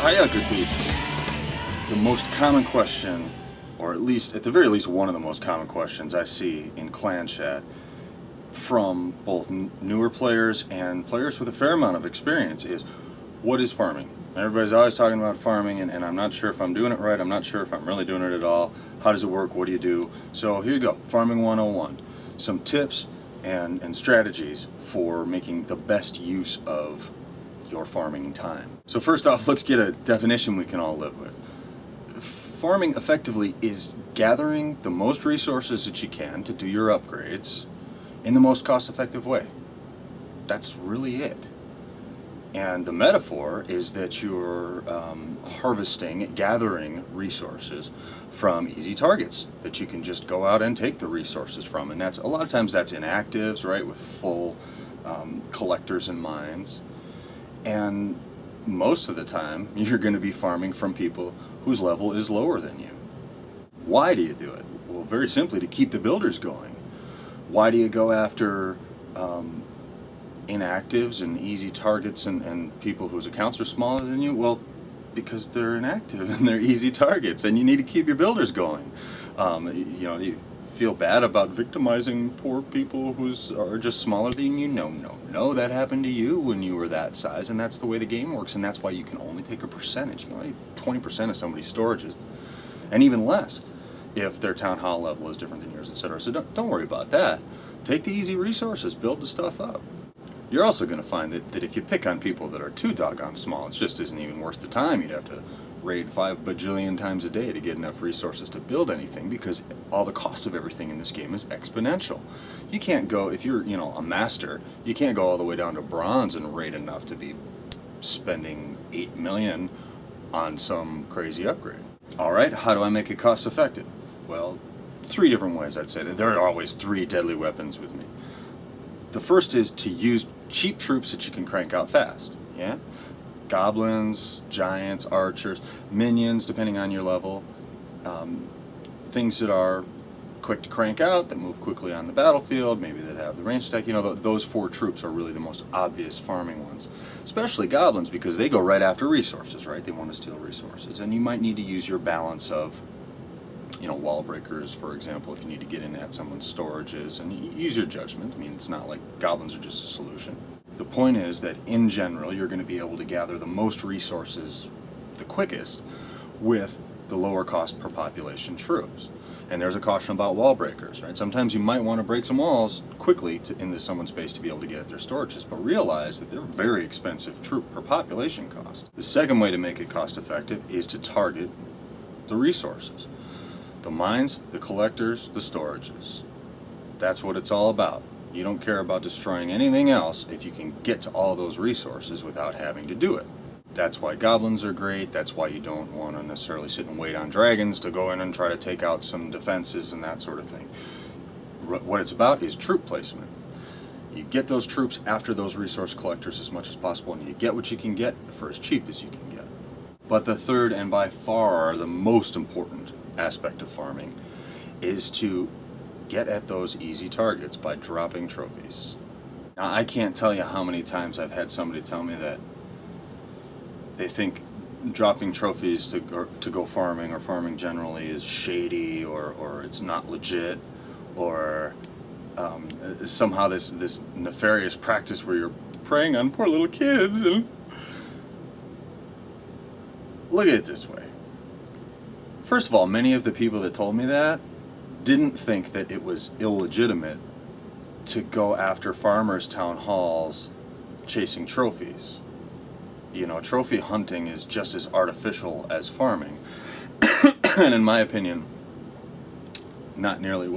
Hiya, good peeps. The most common question, or at the very least one of the most common questions I see in clan chat from both newer players and players with a fair amount of experience is, what is farming? Everybody's always talking about farming, and I'm not sure if I'm doing it right. I'm not sure if I'm really doing it at all. How does it work? What do you do? So here you go, Farming 101. Some tips and strategies for making the best use of your farming time. So first off, let's get a definition we can all live with. Farming effectively is gathering the most resources that you can to do your upgrades in the most cost-effective way. That's really it. And the metaphor is that you're gathering resources from easy targets that you can just go out and take the resources from. And that's a lot of times that's inactives, right, with full collectors and mines. And most of the time, you're going to be farming from people whose level is lower than you. Why do you do it? Well, very simply, to keep the builders going. Why do you go after inactives and easy targets and people whose accounts are smaller than you? Well, because they're inactive and they're easy targets, and you need to keep your builders going. You feel bad about victimizing poor people who are just smaller than you. No, that happened to you when you were that size, and that's the way the game works, and that's why you can only take a percentage, 20% of somebody's storages, and even less if their town hall level is different than yours, etc. So don't worry about that. Take the easy resources, build the stuff up. You're also going to find that if you pick on people that are too doggone small, it just isn't even worth the time. You'd have to raid 5 bajillion times a day to get enough resources to build anything, because all the cost of everything in this game is exponential. You can't go, if you're a master, you can't go all the way down to bronze and raid enough to be spending 8 million on some crazy upgrade. Alright, how do I make it cost effective? Well, 3 different ways I'd say. There are always 3 deadly weapons with me. The first is to use cheap troops that you can crank out fast. Yeah? Goblins, giants, archers, minions, depending on your level. Things that are quick to crank out, that move quickly on the battlefield, maybe that have the range attack. Those 4 troops are really the most obvious farming ones. Especially goblins, because they go right after resources, right? They want to steal resources. And you might need to use your balance of wall breakers, for example, if you need to get in at someone's storages, and use your judgment. I mean, it's not like goblins are just a solution. The point is that in general, you're going to be able to gather the most resources the quickest with the lower cost per population troops. And there's a caution about wall breakers, right? Sometimes you might want to break some walls quickly into someone's base to be able to get at their storages, but realize that they're very expensive troop per population cost. The second way to make it cost effective is to target the resources. The mines, the collectors, the storages. That's what it's all about. You don't care about destroying anything else if you can get to all those resources without having to do it. That's why goblins are great. That's why you don't want to necessarily sit and wait on dragons to go in and try to take out some defenses and that sort of thing. What it's about is troop placement. You get those troops after those resource collectors as much as possible, and you get what you can get for as cheap as you can get. But the third, and by far the most important aspect of farming, is to get at those easy targets by dropping trophies. Now, I can't tell you how many times I've had somebody tell me that they think dropping trophies to go farming, or farming generally, is shady, or it's not legit, or somehow this nefarious practice where you're preying on poor little kids. And look at it this way. First of all, many of the people that told me that didn't think that it was illegitimate to go after farmers' town halls chasing trophies. Trophy hunting is just as artificial as farming. And in my opinion, not nearly,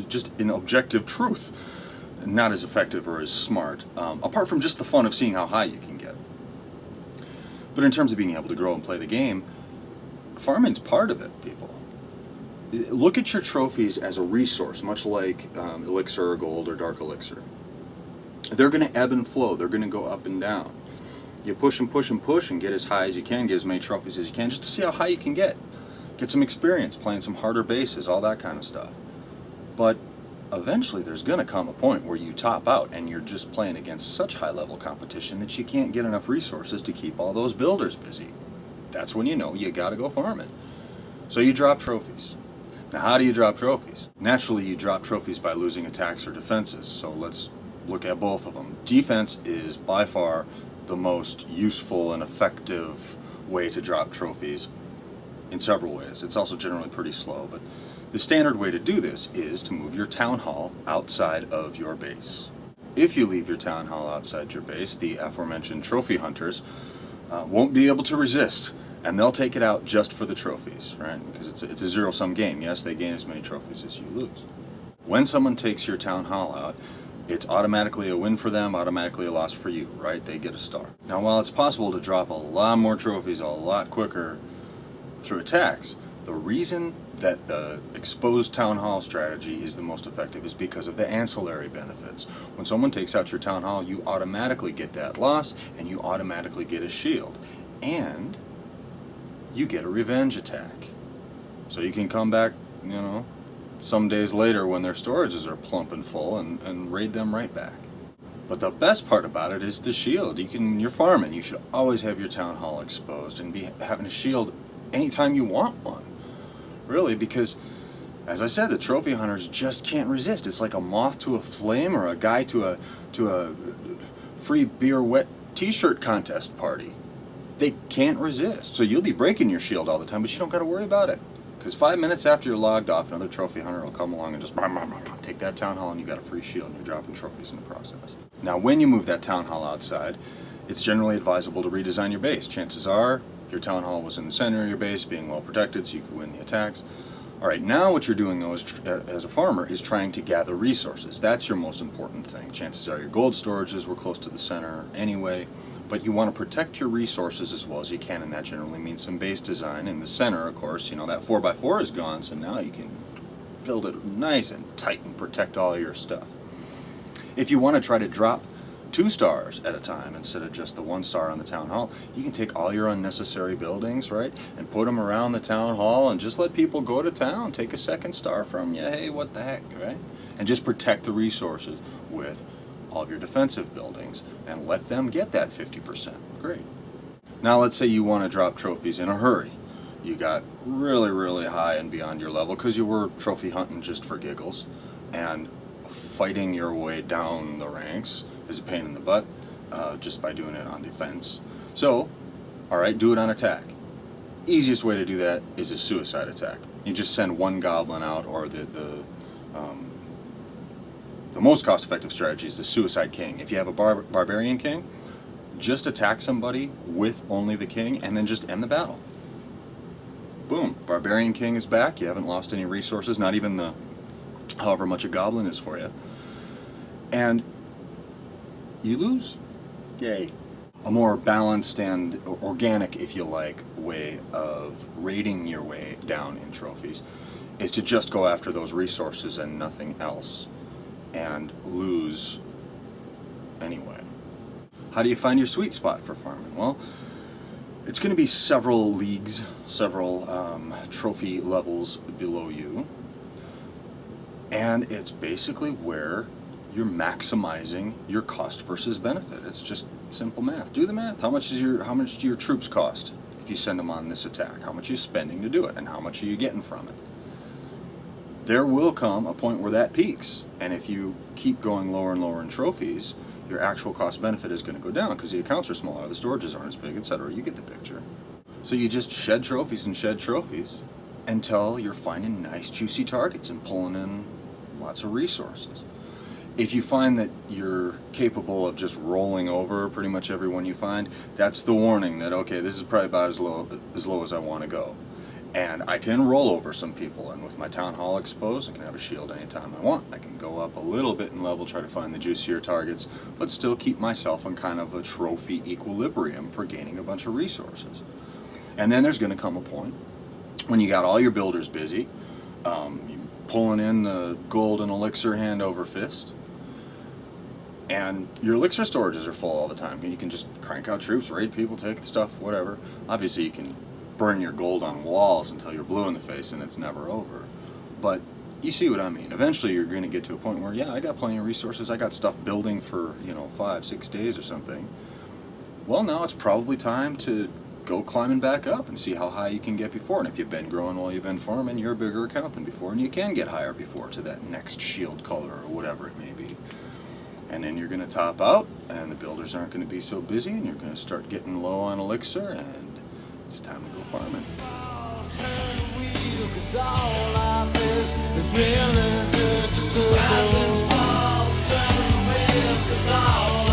just in objective truth, not as effective or as smart, apart from just the fun of seeing how high you can get. But in terms of being able to grow and play the game, farming's part of it, people. Look at your trophies as a resource, much like elixir or gold or dark elixir. They're going to ebb and flow. They're going to go up and down. You push and push and push and get as high as you can, get as many trophies as you can, just to see how high you can get. Get some experience playing some harder bases, all that kind of stuff. But eventually there's going to come a point where you top out and you're just playing against such high level competition that you can't get enough resources to keep all those builders busy. that's when you know you gotta go farming. So you drop trophies. Now how do you drop trophies? Naturally you drop trophies by losing attacks or defenses, so let's look at both of them. Defense is by far the most useful and effective way to drop trophies in several ways. It's also generally pretty slow, but the standard way to do this is to move your town hall outside of your base. If you leave your town hall outside your base, the aforementioned trophy hunters won't be able to resist, and they'll take it out just for the trophies, right? Because it's a zero-sum game. Yes, they gain as many trophies as you lose. When someone takes your town hall out, it's automatically a win for them, automatically a loss for you, right? They get a star. Now, while it's possible to drop a lot more trophies a lot quicker through attacks, the reason that the exposed town hall strategy is the most effective is because of the ancillary benefits. When someone takes out your town hall, you automatically get that loss, and you automatically get a shield. And you get a revenge attack. So you can come back, some days later when their storages are plump and full and raid them right back. But the best part about it is the shield. You're farming. You should always have your town hall exposed and be having a shield anytime you want one. Really, because as I said, the trophy hunters just can't resist. It's like a moth to a flame or a guy to a free beer wet t-shirt contest party. They can't resist. So you'll be breaking your shield all the time, but you don't got to worry about it. Because 5 minutes after you're logged off, another trophy hunter will come along and just take that town hall, and you got a free shield, and you're dropping trophies in the process. Now, when you move that town hall outside, it's generally advisable to redesign your base. Chances are your town hall was in the center of your base, being well protected, so you could win the attacks. All right, now what you're doing, though, as a farmer, is trying to gather resources. That's your most important thing. Chances are your gold storages were close to the center anyway, but you want to protect your resources as well as you can, and that generally means some base design. In the center, of course, that 4x4 is gone, so now you can build it nice and tight and protect all your stuff. If you want to try to drop 2 stars at a time instead of just the 1 star on the town hall, you can take all your unnecessary buildings, right, and put them around the town hall and just let people go to town, take a 2nd star from you, hey, what the heck, right? And just protect the resources with all of your defensive buildings and let them get that 50%. Great. Now let's say you want to drop trophies in a hurry. You got really, really high and beyond your level because you were trophy hunting just for giggles, and fighting your way down the ranks is a pain in the butt just by doing it on defense. So, alright, do it on attack. Easiest way to do that is a suicide attack. You just send 1 goblin out, or the most cost-effective strategy is the suicide king. If you have a barbarian king, just attack somebody with only the king and then just end the battle. Boom, barbarian king is back. You haven't lost any resources, not even the however much a goblin is for you. And you lose. Yay. A more balanced and organic, if you like, way of raiding your way down in trophies is to just go after those resources and nothing else, and lose anyway. How do you find your sweet spot for farming? Well, it's going to be several leagues, several trophy levels below you, and it's basically where you're maximizing your cost versus benefit. It's just simple math. Do the math. How much do your troops cost if you send them on this attack? How much are you spending to do it, and how much are you getting from it? There will come a point where that peaks, and if you keep going lower and lower in trophies, your actual cost benefit is going to go down because the accounts are smaller, the storages aren't as big, etc. You get the picture. So you just shed trophies and shed trophies until you're finding nice juicy targets and pulling in lots of resources. If you find that you're capable of just rolling over pretty much everyone you find, that's the warning that, okay, this is probably about as low as I want to go. And I can roll over some people, and with my town hall exposed, I can have a shield anytime I want. I can go up a little bit in level, try to find the juicier targets, but still keep myself in kind of a trophy equilibrium for gaining a bunch of resources. And then there's going to come a point when you got all your builders busy, pulling in the gold and elixir hand over fist, and your elixir storages are full all the time. You can just crank out troops, raid people, take the stuff, whatever. Obviously you can burn your gold on walls until you're blue in the face and it's never over. But you see what I mean. Eventually you're going to get to a point where, yeah, I got plenty of resources, I got stuff building for, 5-6 days or something. Well, now it's probably time to go climbing back up and see how high you can get before. And if you've been growing while you've been farming, you're a bigger account than before, and you can get higher before to that next shield color or whatever it may be. And then you're going to top out, and the builders aren't going to be so busy, and you're going to start getting low on elixir, and it's time to go farming. Turn the wheel, 'cause all life is really just a circle. Rise and fall, turn the wheel, 'cause all